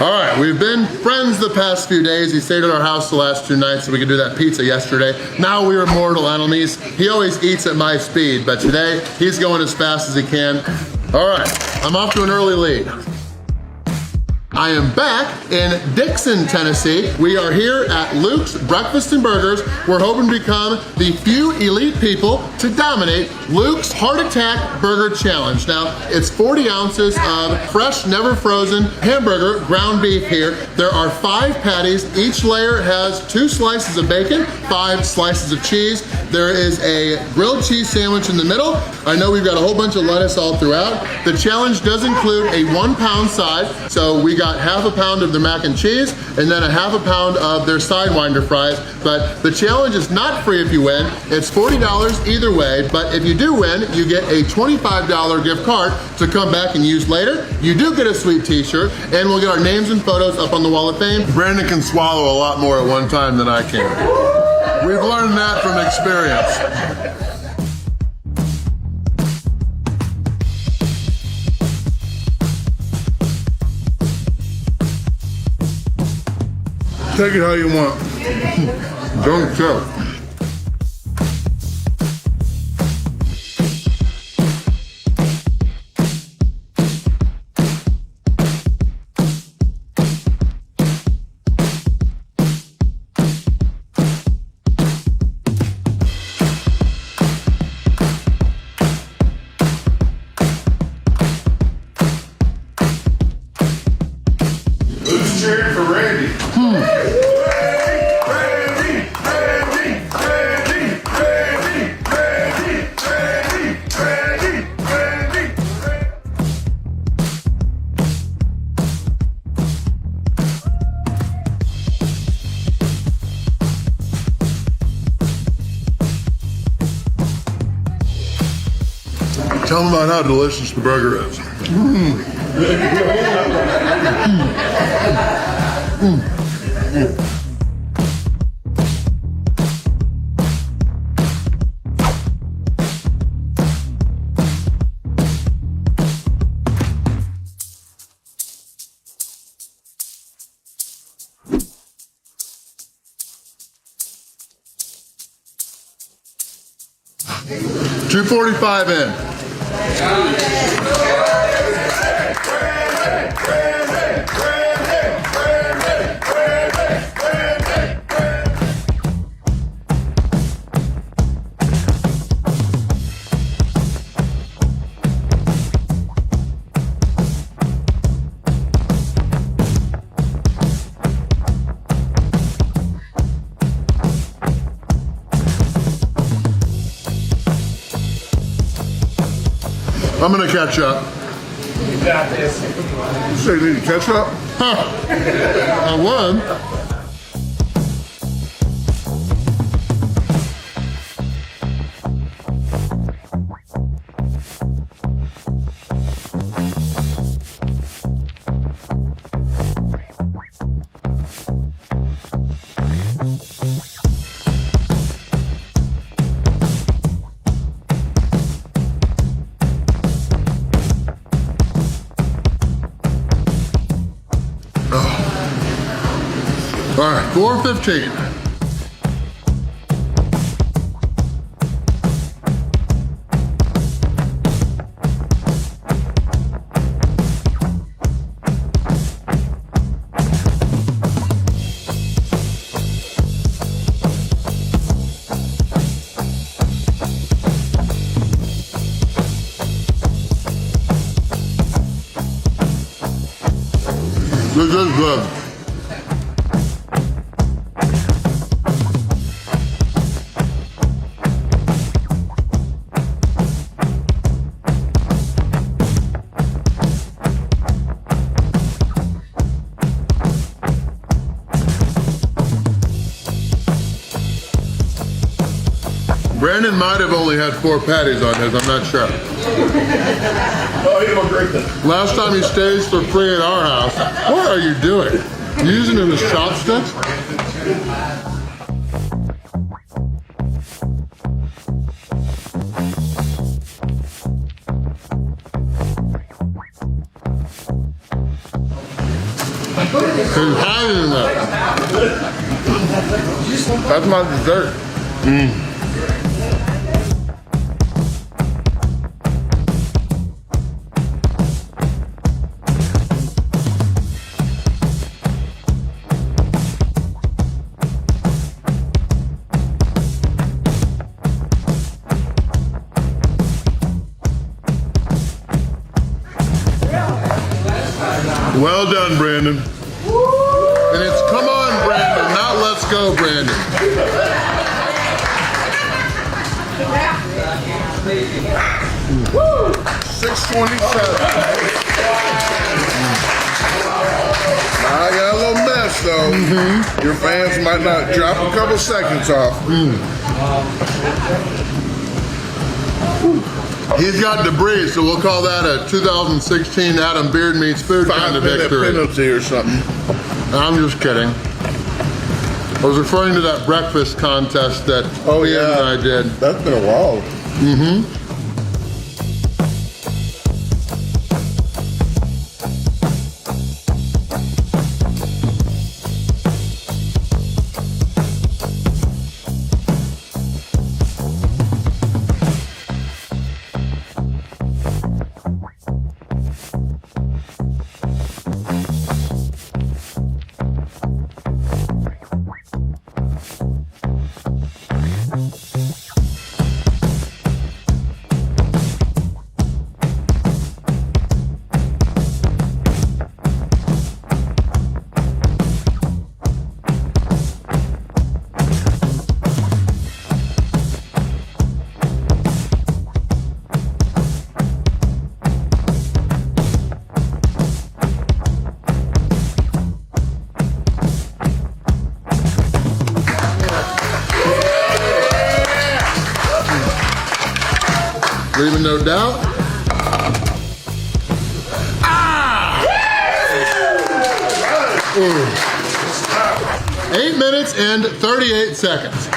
All right, we've been friends the past few days. He stayed at our house the last 2 nights so we could do that pizza yesterday. Now we are mortal enemies. He always eats at my speed, but today he's going as fast as he can. All right, I'm off to an early lead. I am back in Dixon, Tennessee. We are here at Luke's Breakfast and Burgers. We're hoping to become the few elite people to dominate Luke's Heart Attack Burger Challenge. Now, it's 40 ounces of fresh, never frozen hamburger, ground beef here. There are 5 patties. Each layer has 2 slices of bacon, 5 slices of cheese. There is a grilled cheese sandwich in the middle. I know we've got a whole bunch of lettuce all throughout. The challenge does include a 1-pound side, so we got half a pound of their mac and cheese and then a half a pound of their Sidewinder fries. But the challenge is not free if you win. It's $40 either way, but if you do win, you get a $25 gift card to come back and use later. You do get a sweet t-shirt, and we'll get our names and photos up on the Wall of Fame. Brandon can swallow a lot more at one time than I can. We've learned that from experience. Take it how you want. Don't choke. Who's cheering for Randy? Tell them about how delicious the burger is. $2.45 in. I'm gonna catch up. You got this. So you need to catch up? Huh. I won. All right, 4:15. This is good. Brandon might have only had 4 patties on his, I'm not sure. Oh, you look great then. Last time he stays for free at our house. What are you doing? You using him as chopsticks? He's hiding it. That's my dessert. Well done, Brandon. And it's come on, Brandon, not let's go, Brandon. Woo! 627. Now I got a little mess though. Your fans might not drop a couple seconds off. He's got debris, so we'll call that a 2016 Adam Beard Meets Food kind of 5-minute victory. penalty or something. I'm just kidding. I was referring to that breakfast contest that Ian and I did. That's been a while. Leaving no doubt. Ah! 8 minutes and 38 seconds.